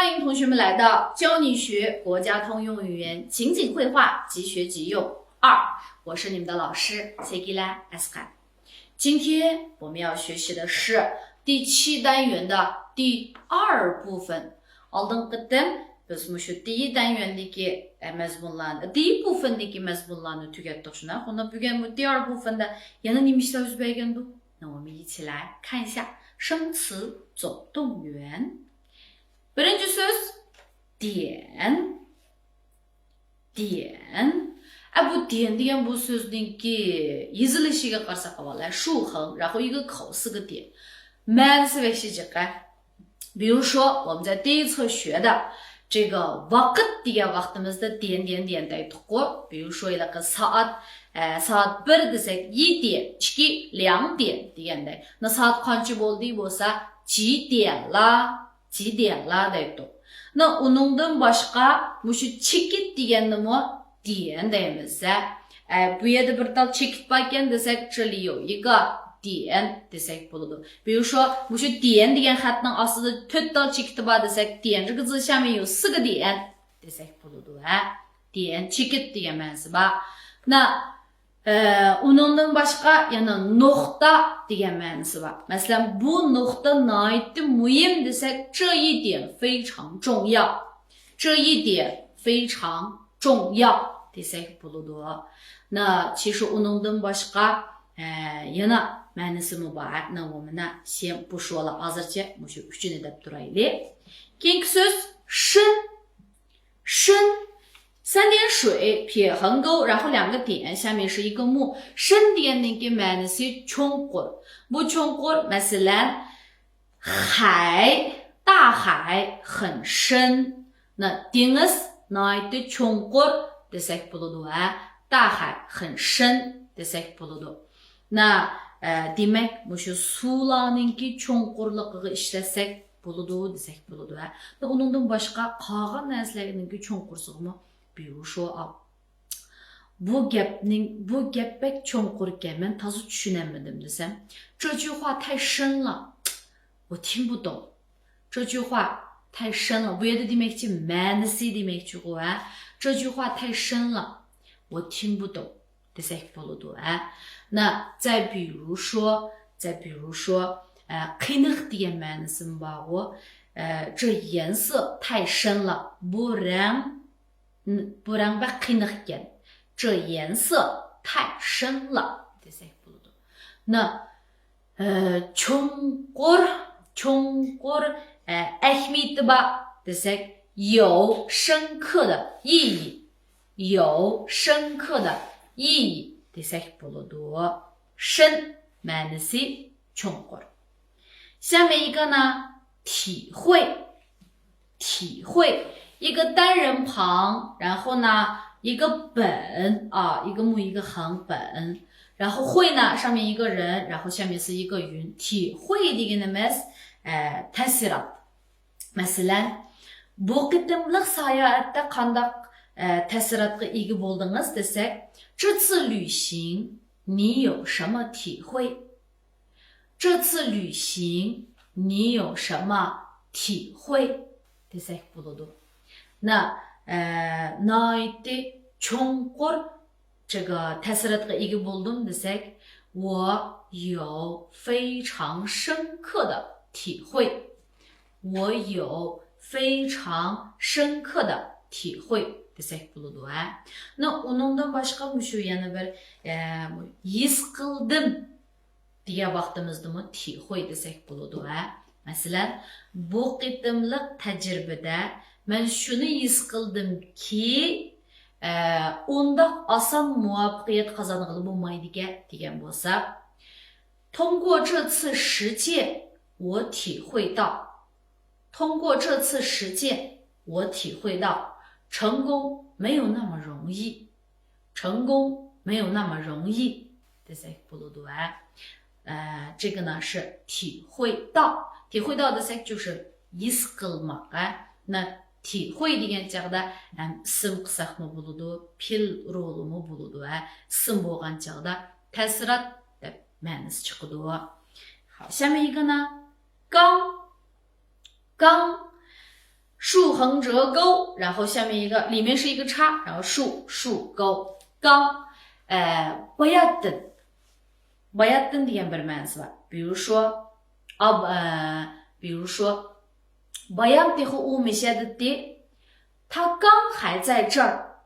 欢迎同学们来到教你学国家通用语言情景绘画即学即用2，我是你们的老师 Segila Aska。今天我们要学习的是第7单元的第2部分。Biz mushu第1单元deki mazmunlarni,第1部分deki mazmunlarni tugatdik shuna. Onda bugun bu第2部分的 yana nima ishlar yuz bergandu? 那我们一起来看一下生词总动员。Birinci söz diyen. Bu diyen degan bu sözdeki yazılışıga qarsak avval shu横，然后一个口4个点， ma'nisi ve shijiqa。 比如说我们在第一册学的这个 vaqt degan vaqtimizda点的aytdik过，比如说ilaqi saat saat 1 desek 1点 2 2点deganday. Na saat qancha bo'ldi bo'lsa几点啦 deydi. Na uningdan boshqa mushu chekit deganni点 deymiz. Bu yerda bir tal chekit bor ekan desak, 这里有一个点 desek bo'ladi. 比如说 mushu 点 degan xatning ostida 4 tal chekiti bor desak, 点 这个字下面有4个点 desek bo'ladi. 点 chekit degan ma'nosi bor. Na uningdan boshqa yana nuqta degan ma'nosi bor. Masalan, bu nuqta nihoyatda muhim desak, 这一点非常重要。这一点非常重要 desak bo'ladi. 那其实uningdan boshqa yana ma'nosimi bor. 那我们呢先不说了, hozircha mushu 3ni deb turaylik. Keyingi so'z 深3点水撇横钩，然后2个点，下面是一个木。深deganning ma'nosi cho'nqur. Bu cho'nqur masalan大海很深。那 dengiz nihoyatda cho'nqur desak bo'ladi. 大海很深 desak bo'ladi. Na demak mushu suvlarning cho'nqurligiga ishlasak bo'ladi desak bo'ladi. Va uningdan boshqa qolgan narsalarning cho'nqursig'imi, 比如说 bu gap bek cho'nqur ekan, men toza tushunamadim desam, 这句话太深了，我听不懂。这句话太深了，bu yerda demakchi ma'nosi demakchi-ku. 这句话太深了，我听不懂 desak bo'ladi. 那再比如说 qiyiq degan ma'nosi bor. 这颜色太深了， bu rang ba qiyiq ekan. 这颜色太深了 desak bo'ladi. 那cho'nqur ahmiyati bor desak, 有深刻的意义，有深刻的意义 desak bo'ladi. 深 ma'nosi cho'nqur. 下面一个呢，体会，一个单人旁，然后呢一个本一个木一个横本，然后会呢上面一个人，然后下面是一个云。体会deganimiz ta'sirat. Masalan, bu qitimliq sayohatda qandaq ta'siratga ega bo'ldingiz desak, 这次旅行你有什么体会？这次旅行你有什么体会 desak bo'ladi. 那nihoyatda cho'nqur 这个 ta'siratga ega bo'ldim desak, 我有非常深刻的体会。我有非常深刻的体会 desak bo'ladi. 那 uningdan boshqa mushu yana bir his qildim degan vaqtimizda 体会 desak bo'ladi. Masalan, bu qitimliq tajribada men shuni his qildimki, unda oson muvaffaqiyat qozonig'ili bo'lmaydi degan bo'lsa, 通过这次实践我体会到，通过这次实践我体会到，成功没有那么容易，成功没有那么容易 desak bo'ladi. 这个呢是体会到，体会到 desak 就是 his qilmoq. 那体会degan chaqda ism qilsaqmi bo'ladi, fe'l rolimi bo'ladi. Ism bo'lgan chaqda ta'sirat deb ma'nosi chiqadi. 好，下面一个呢，刚竖横折钩，然后下面一个里面是一个叉，然后竖钩刚bayatdin degan bir ma'nosi var. 比如说bayam dehi umishadi de 他刚还在这儿，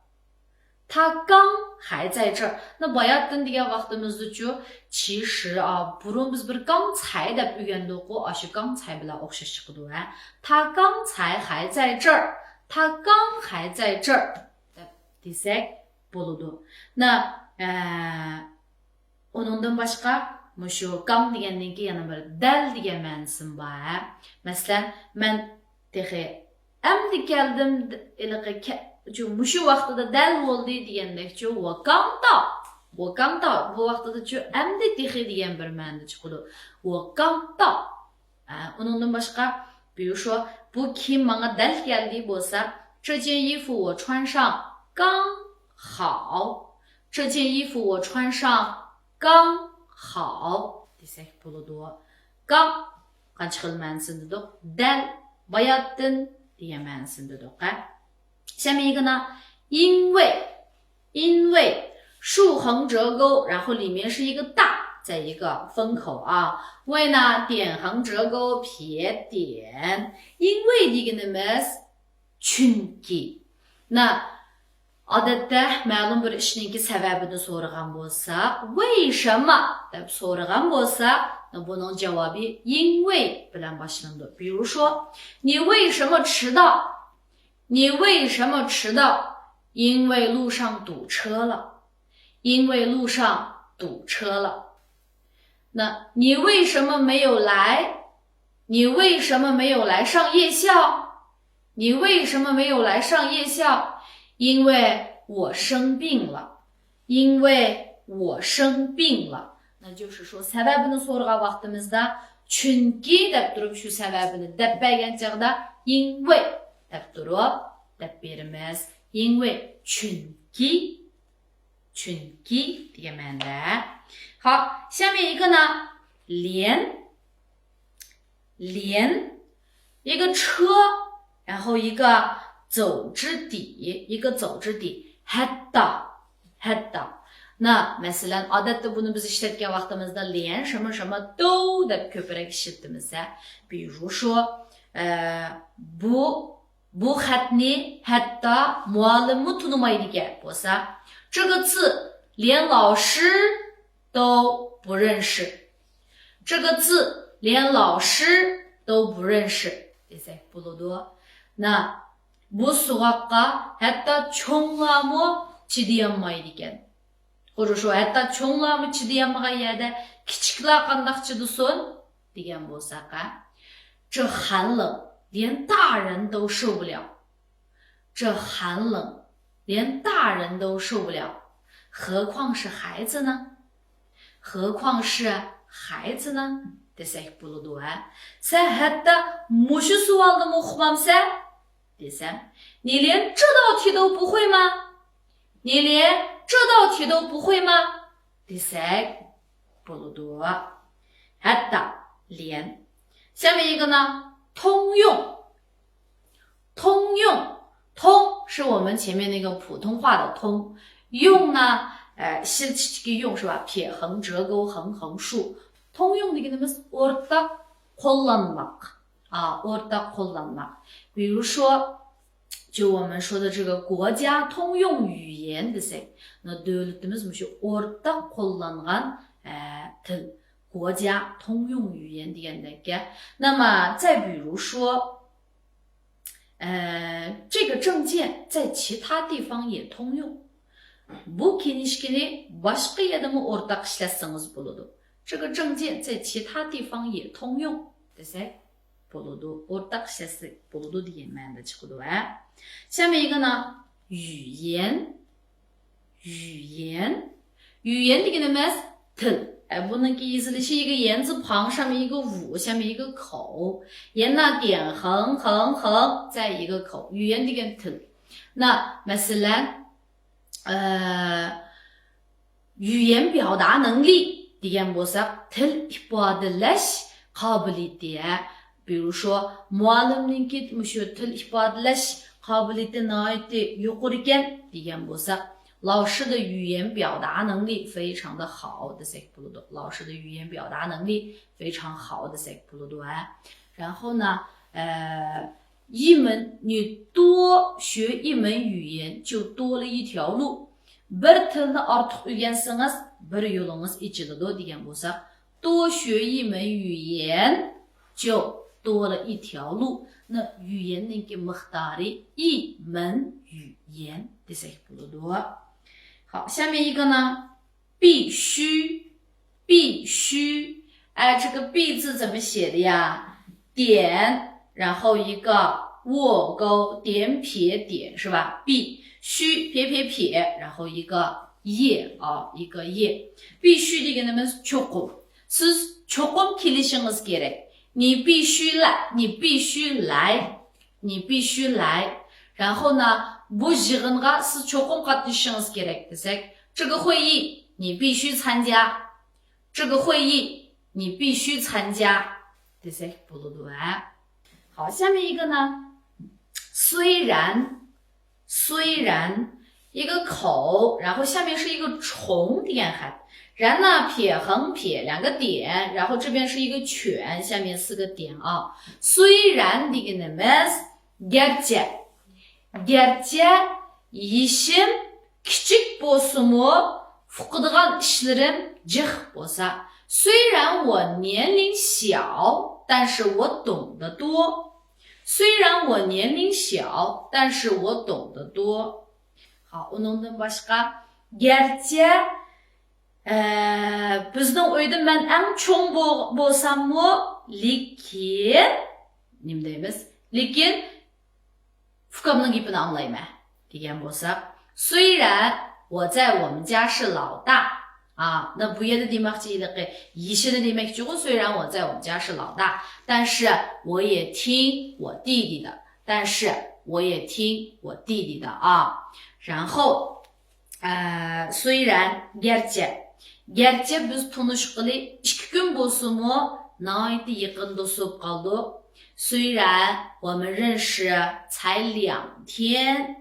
他刚还在这儿。那 bayatdin degan vaqtimizda-chu其实burun biz bir 刚才deb o'rgandik-ku, shu 刚才bilan o'xshash chiqadi. 他刚才还在这儿，他刚还在这儿deb desak bo'ladi. Na uningdan boshqa mushu gang degandan keyin yana bir dal degan ma'nosi bor. Masalan, men tehi amdi keldim mushu vaqtida dal bo'ldi degandek-chu, va gang da bu vaqtida-chu amdi tehi degan bir ma'noda chiqadi. Va gang da uningdan boshqa 比如说 bu kiyim menga dal keldi bo'lsa, 这件衣服我穿上刚好，这件衣服我穿上刚好desak bo'ladi. Gang qancha xil ma'nosini dedik? Dal, bayatdin degan ma'nosini dedik. 下面一个呢，因为竖横折钩，然后里面是一个大，在一个分口为呢点横折钩撇点，因为deganimiz chunki. Na odatda ma'lum bir ishninki sababini so'ragan bo'lsa, 为什么 deb so'ragan bo'lsa, buning javobi 因为 bilan boshlanadi. 比如说，你为什么迟到？你为什么迟到？因为路上堵车了。因为路上堵车了。那你为什么没有来？你为什么没有来上夜校？你为什么没有来上夜校？因为我生病了。因为我生病了。那就是说sababini so'ragan vaqtimizda chunki deb turib shu sababini deb bergan chog'da 因为 deb turib deb beramiz. 因为 chunki degan ma'noda. 好，下面一个呢，连一个车，然后一个走之底 hatta. Na masalan odatda buni biz ishlatgan vaqtimizda 连什么什么都 deb ko'proq ishlatamiz. 比如说bu xatni hatta muallimmi tunimaydigan bo'lsa, 这个字连老师都不认识。这个字连老师都不认识 desak bo'ladi. Na bu so'roqqa hatto cho'nglarmi chidayolmaydigan. 或者说 hatto cho'nglarmi chidayolmagan yerda kichiklar qandoq chidasin degan bo'lsak, 这寒冷连大人都受不了。这寒冷连大人都受不了，何况是孩子呢？何况是孩子呢 desak bo'ladi. Sen hatta mushu savolni o'qimamsan desam, 你连这道题都不会吗？你连这道题都不会吗 desak bo'ladi. hatta 连。下面一个呢，通用是我们前面那个普通话的通，用呢西这个用是吧，撇横折钩横横竖。通用deganimiz o'rtaq qo'llanmak o'rtaq qo'llanmak. 比如说就我们说的这个国家通用语言desak, davlatimiz shu o'rtaq qo'llangan til, 国家通用语言degandek. 那么再比如说这个证件在其他地方也通用. Bu kinishkini boshqa yerdami o'rtaq ishlatsangiz bo'ladi. 这个证件在其他地方也通用 desak bo'ladi. o'rtaq ishlatsak bo'ladi degan ma'noda chiqadi. 下面一个呢，语言deganimiz til. buniki yazilishi 一个言字旁，上面一个五，下面一个口，言呢点横在一个口，语言degan til. 那 masalan 语言表达能力degan bo'lsa, til ifodalash qobiliyati. 比如说 muallimninki mushu til ifadalash qabiliyati nihoyatda yuqori ekan degan bo'lsa 老师的语言表达能力非常的好 desak bo'ladi 老师的语言表达能力非常好 desak bo'ladi 然后呢你多学一门语言就多了一条路 bir tilni ortiq o'rgansangiz bir yo'lingiz ichiladi degan bo'lsa 多学一门语言就多了一条路那语言niki miqdori 一门语言 desak bo'ladi 好，下面一个呢，必须，必须，哎，这个必字怎么写的呀？点，然后一个握钩，点撇点是吧？必须撇撇撇，然后一个예啊，一个예。必须deganimiz cho'qim. Siz cho'qim kelishingiz kerak. 你必须来，你必须来，你必须来。然后呢？bu yig'inga siz cho'qim qatnashishingiz kerak desak 这个会议你必须参加这个会议你必须参加 desak bo'ladi 好下面一个呢虽然一个口然后下面是一个重点喊然呢撇横撇两个点然后这边是一个犬下面四个点啊虽然deganimiz garchi ishim kichik bo'lsa-mu fuqadigan ishlarim jiq bo'lsa 虽然我年龄小但是我懂得多虽然我年龄小但是我懂得多好 undan boshqa garchi bizning uyda men eng cho'ng bo'lsam-mu lekin nima deymiz lekin fuqamning gapini anglayman degan bo'lsa 虽然我在我们家是老大啊那bu yerda demoqchiligi yishini demoqchi-ku 虽然我在我们家是老大但是我也听我弟弟的但是我也听我弟弟的啊然后虽然 garchi biz tanishqili 2 kun bo'lsa-mu nihoyatda yaqin do'st bo'lib qoldik 虽然我们认识才2天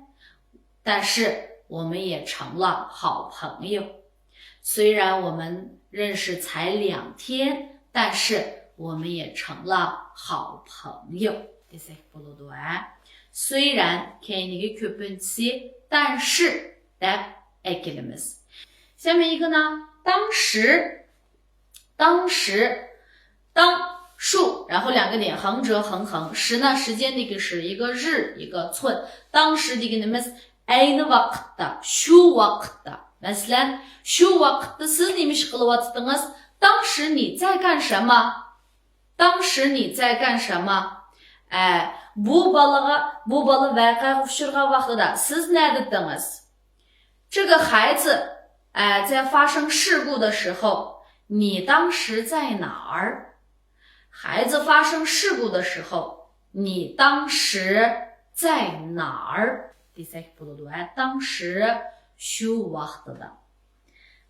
但是我们也成了好朋友虽然我们认识才2天但是我们也成了好朋友 desak bo'ladi虽然 keyingi ko'pinchisi 但是 deb aytilamiz 下面一个呢当时当数然后2个点横折横横时呢时间那个是一个日一个寸当时deganimiz ayni vaqtda shu vaqtda masalan shu vaqtda siz nima ish qilyapsizdiz 当时你在干什么当时你在干什么bu bola voqeaga uchragan vaqtida siz nerdadingiz 这个孩子在发生事故的时候你当时在哪儿孩子发生事故的时候你当时在哪儿 desak bo'ladi 当时 shu vaqtida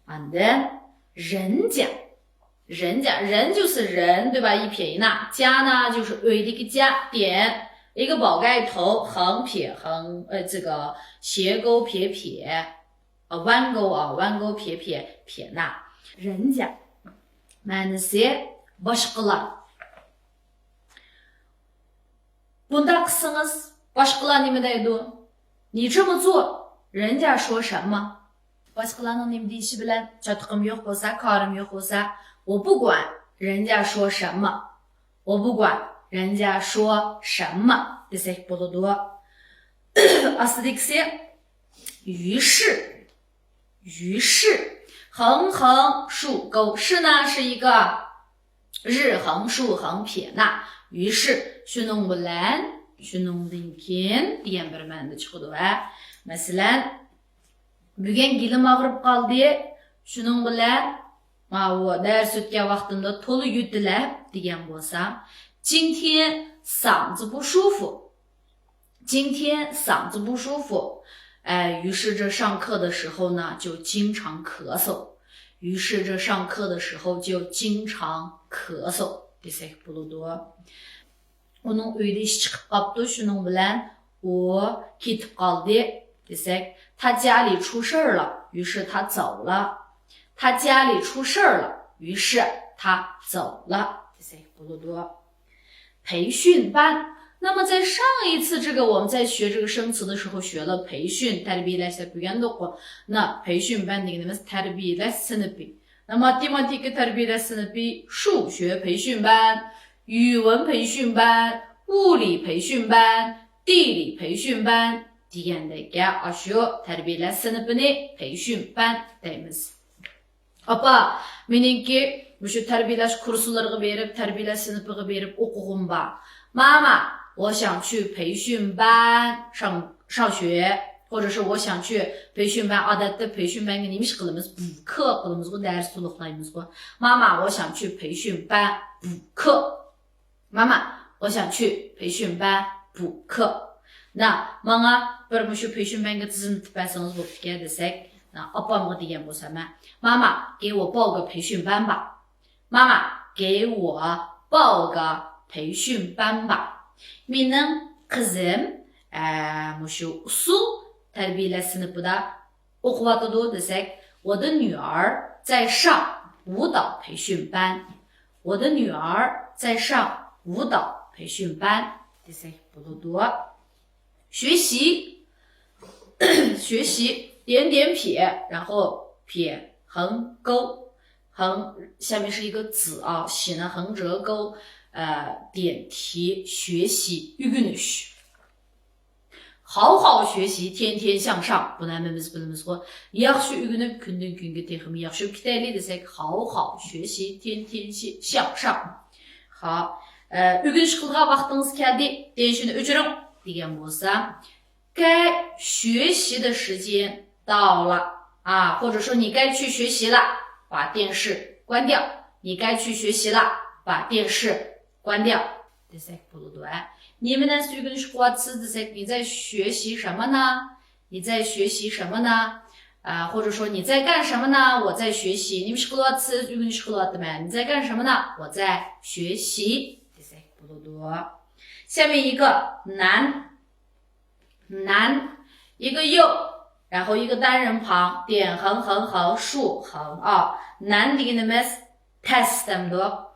and then 人家人就是人对吧一撇一捺家呢就是uyda一个家点一个宝盖头横撇横这个斜钩撇撇弯钩撇撇撇捺人家 manisi boshqalar bunda qilsangiz boshqalar nima deydi 你这么做人家说什么 boshqalarning nima deyishi bilan chotiqim yo'q bo'lsa korim yo'q bo'lsa 我不管人家说什么我不管人家说什么 desak bo'ladi astidagisi 于是横横竖钩是呢是一个日横竖横撇捺于是 shuning shuningdan keyin degan bir ma'noda chiqadi masalan bugun gilim og'rib qoldi shuning bilan dars o'tgan vaqtimda to'la yutilab degan bo'lsa 今天嗓子不舒服今天嗓子不舒服于是这上课的时候呢就经常咳嗽于是这上课的时候就经常咳嗽 desak bo'ladi Onun uyda ish chiqib qolibdi, shuning bilan u ketib qoldi desak,他家里出事了，于是他走了。他家里出事了，于是他走了。desak bo'ladi。培训班。那么在上一次这个我们在学这个生词的时候学了培训 tarbiyalash bo'lgandiku。那培训班deganimiz tarbiyalash sinfi。那么matematik tarbiyalash sinfi、数学培训班、语文培训班、物理培训班、地理培训班degandagi shu tarbiyalash sinfini培训班deymiz。Apa, meniki shu tarbiyalash kurslariga berib, tarbiyalash sinfiga berib o'qig'im bor. Mama, 我想去培训班上学，或者是我想去培训班。odatda培训班nima ish qilamiz? 补课 qilamiz-ku, dars to'liqlaymiz-ku. Mama, 我想去培训班补课。Mama, 我想去培训班补课。那 menga bir shu 培训班ga tizim bersangiz bo'pti desak, opamga degan bo'lsam, 妈妈给我报个培训班吧。妈妈给我报个培训班吧。Mening qizim shu usul tarbiyalash sinfida o'qiyotidi desak, 我的女儿在上舞蹈培训班。我的女儿在上舞蹈培训班 desak bo'ladi。学习学习点点撇，然后撇横勾，横下面是一个子啊，喜呢横折钩，点题学习 o'rganish， 好好学习，天天向上。Bunamiz bilamizku, yaxshi o'rganib kundan kunga texmi yaxshi o'qitaylik desak, 好好学习，天天向上。好，o'rganish qilgan vaqtingiz keldi, deyishini o'chiring degan bo'lsa, 该学习的时间到了啊，或者说你该去学习了，把电视关掉。你该去学习了，把电视关掉。desak bo'ladi。你们呢？o'rganish qilyapsiz desak， 你在学习什么呢？你在学习什么呢？或者说你在干什么呢？我在学习。nima ish qilyapsiz o'rganish qilyaptiman？ 你在干什么呢？我在学习。desak bo'ladi。下面一个男，一个右，然后一个单人旁，点横横横竖横啊。男deganimiz test'da，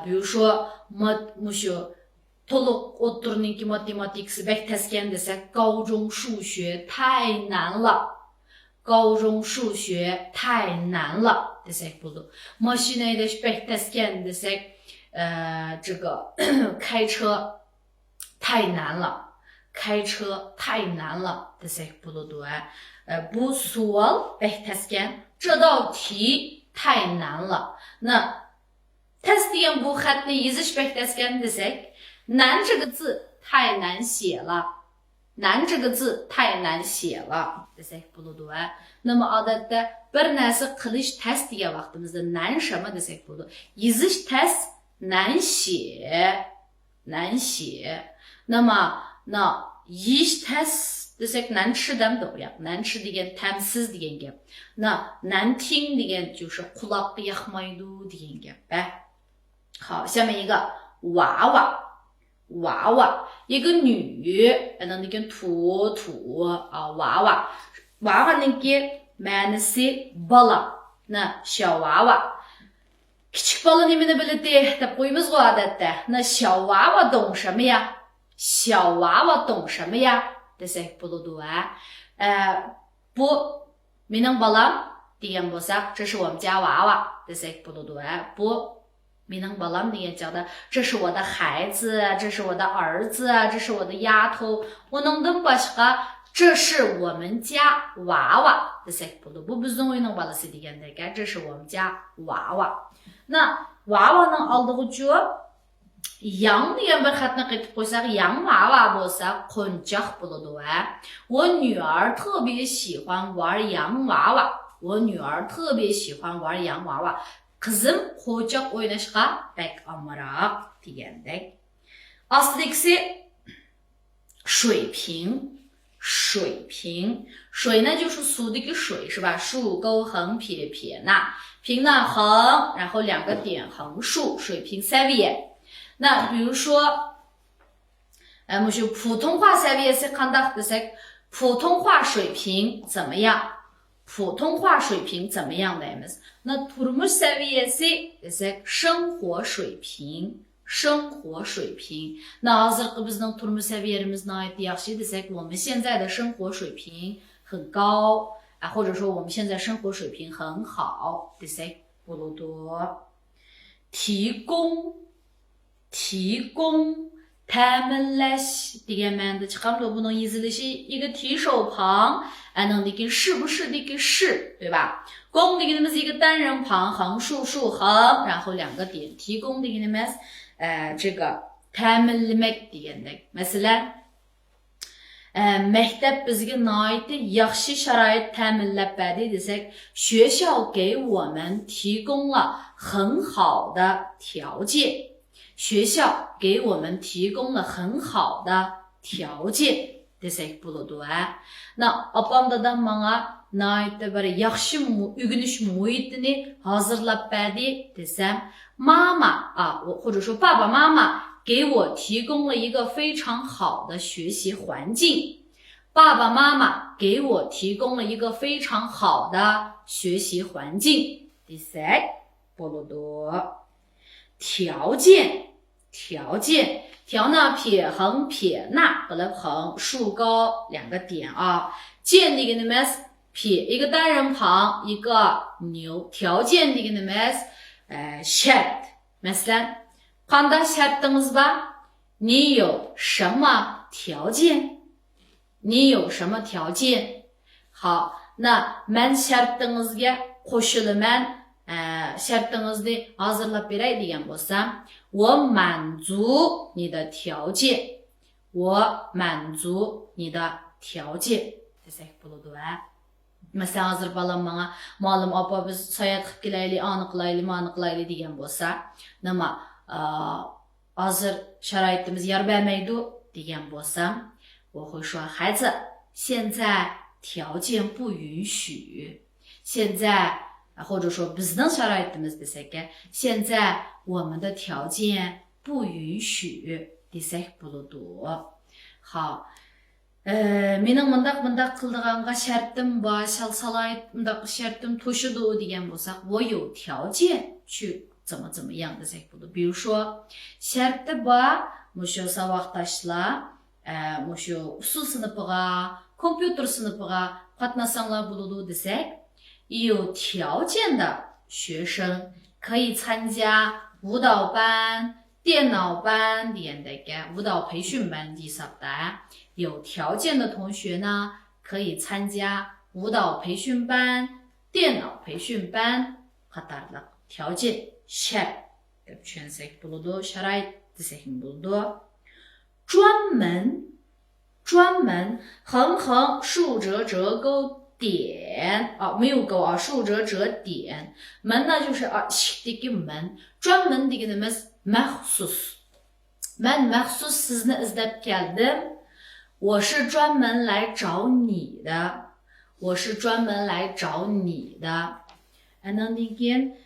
比如说mushu to'liq o'ttirninki matematikasi bek taskan desak, 高中数学太难了。高中数学太难了 desak bo'ladi。mashina haydash bek taskan desak， 这个开车太难了。开车太难了 desak bo'ladi。bu savol bek taskan， 这道题太难了。那 test degan bu xatni yizish bek taskan desak， 难这个字太难写了。难这个字太难写了 desak bo'ladi。那么 odatda bir narsa qilish test degan vaqtimizda 难什么 desak bo'ladi。yizish test 难写，难写。那么yeyish test desak 难吃demdi ya， 难吃degan ta'msiz degan gap。那难听degan 就是 quloqqa yoqmaydi degan gap。好，下面一个娃娃，一个女，那个土啊，娃娃那个 ma'nisi bola， 那小娃娃。kichik bola nimani biladi deb qo'ymiz-ku odatda。那小娃娃懂什么呀？小娃娃懂什么呀 desak bo'ladi。bu mening bolam degan bo'lsak， 这是我们家娃娃 desak bo'ladi。bu mening bolam degan chog'da， 这是我的孩子，这是我的儿子，这是我的丫头。uningdan boshqa， 这是我们家娃娃 desak bo'ladi。bu bizning uyning bolasi degandek， 这是我们家娃娃。那娃娃能aldığı yang degan bir xatni qaytib qo'ysak, yang娃娃 bo'lsa qo'nchoq bo'ladi。我女儿特别喜欢玩洋娃娃。我女儿特别喜欢玩洋娃娃。qizim qo'choq o'ynashga bek omroq degandek。ostidagisi水平，水呢就是sudagi水是吧？竖勾横撇撇捺，平呢横，然后两个点横竖，水平 saviye。那比如说么就普通话saviyasi qandaq desak，普通话水平怎么样？普通话水平怎么样deymiz？那 turmush saviyasi desak，生活水平。生活水平。那 hozirgi bizning turmush saviyamiz nihoyatda yaxshi desak，我们现在的生活水平很高啊，或者说我们现在生活水平很好desak bo'ladi。提供 ta'minlash degan ma'noda chiqadi。buning yezilishi 一个提手旁ningdagi是不是的个是，对吧？供deganimiz一个单人旁，横竖竖横，然后两个点。提供deganimiz这个 ta'minlamak degandek。masalan maktab bizga nihoyatda yaxshi sharoit ta'minlab berdi desak，学校给我们提供了很好的条件。学校给我们提供了很好的条件desak bo'ladi。那opam-dadam menga nihoyatda bir yaxshi o'rganish muhitini hozirlab berdi desam，妈妈啊，或者说爸爸妈妈给我提供了一个非常好的学习环境。爸爸妈妈给我提供了一个非常好的学习环境desak bo'ladi。条件条呢撇横撇捺和了横，竖高两个点啊。件deganimiz撇一个单人旁一个牛，条件deganimiz shart。masalan qanday shartingiz bor？你有什么条件？你有什么条件？好，那men shartingizga qo'shilaman。shartingizni hozirlab beray degan bo'lsam，我满足你的条件，我满足你的条件desak bo'ladi。masalan hozir bolam menga muallim opa biz sayohat qilib kelaylik, ani qilaylik, mani qilaylik degan bo'lsa, nima hozir sharoitimiz yor bermaydi degan bo'lsam，我会说孩子，现在条件不允许，现在或者说 bizning sharoitimiz desak，现在我们的条件不允许desak bo'ladi。好mening mundaq qildiganға shartim bor, salayt mundaq shartim to'shidi degan bo'lsak，我有条件去怎么样desak bo'ladi。比如说 sharti bor mushu saboqdoshlar mushu usul sinifiga, kompyuter sinifiga qatnasanglar bo'ladi desak，有条件的学生可以参加舞蹈班、电脑班degandek舞蹈培训班deyisapti。有条件的同学呢，可以参加舞蹈培训班、电脑培训班qatorliq条件 shart deb tushunsak bo'ladi。sharoit desak bo'ladi。专门横横竖折折勾点没有勾啊，竖折折点。门呢就是这个门，专门deganimiz maxsus。man maxsus sizni izlab keldim，我是专门来找你的，我是专门来找你的。Andan keyin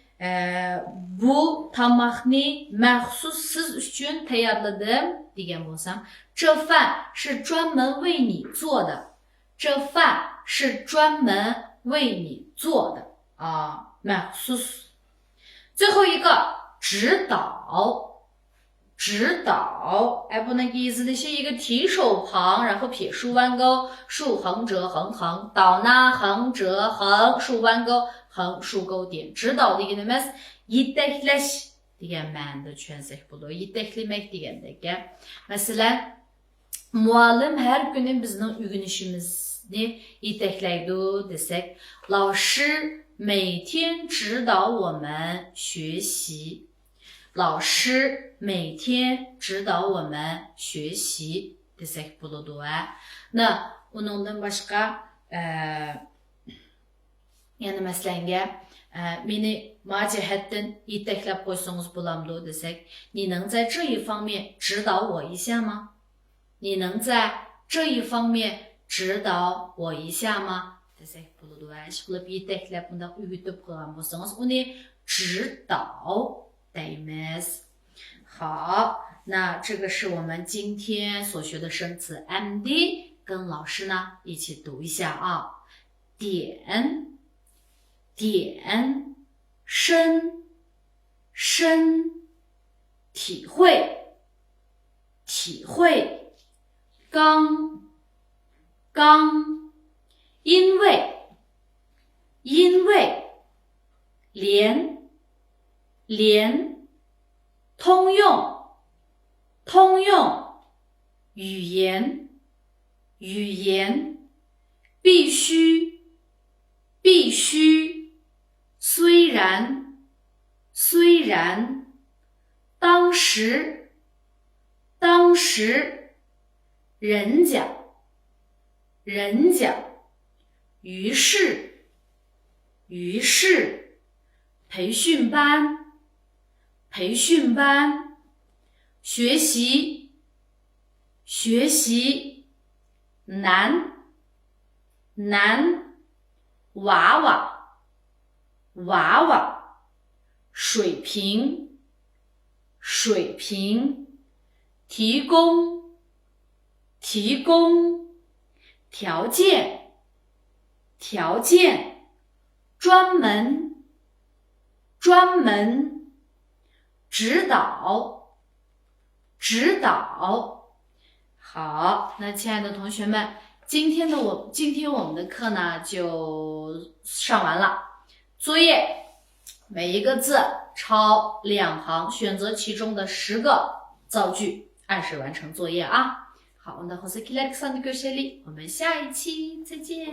bu tamoqni maxsus siz uchun tayyorladim degan bo'lsam，这饭是专门为你做的，这饭是专门为你做的啊 maxsus。最后一个指导buni yezilishi一个提手旁，然后撇竖弯钩，竖横折横横，导呢横折横，竖弯钩横竖钩点。指导deganimiz yetaklash degan ma'noda tushunsak bo'ladi。yetaklamak degandek masalan muallim har kuni bizning o'rganishimizni yetaklaydi desak，老师每天指导我们学习。老师每天指导我们学习desak bo'ladi。那undan boshqa yana masalanga meni ma jihatdan yetaklab qo'ysangiz bo'lamdi desak，你能在这一方面指导我一下吗？你能在这一方面指导我一下吗desak bo'ladi。ishqilib yetaklab bunda o'rgatib qo'ygan bo'lsangiz uni 指导deymiz。好，那这个是我们今天所学的生词 MD， 跟老师呢一起读一下啊。点，点，深，深，体会，体会，刚，刚，因为，因为，连，连，通用，通用，语言，语言，必须，必须，虽然，虽然，当时，当时，人家，人家，于是，于是，培训班，培训班，学习，学习，难，难，娃娃，娃娃，水平，水平，提供，提供，条件，条件，专门，专门，指导，指导。好，那亲爱的同学们，今天我们的课呢就上完了。作业每一个字抄2行，选择其中的10个造句，按时完成作业啊。好，我们的红色 Alexa 的教学里，我们下一期再见。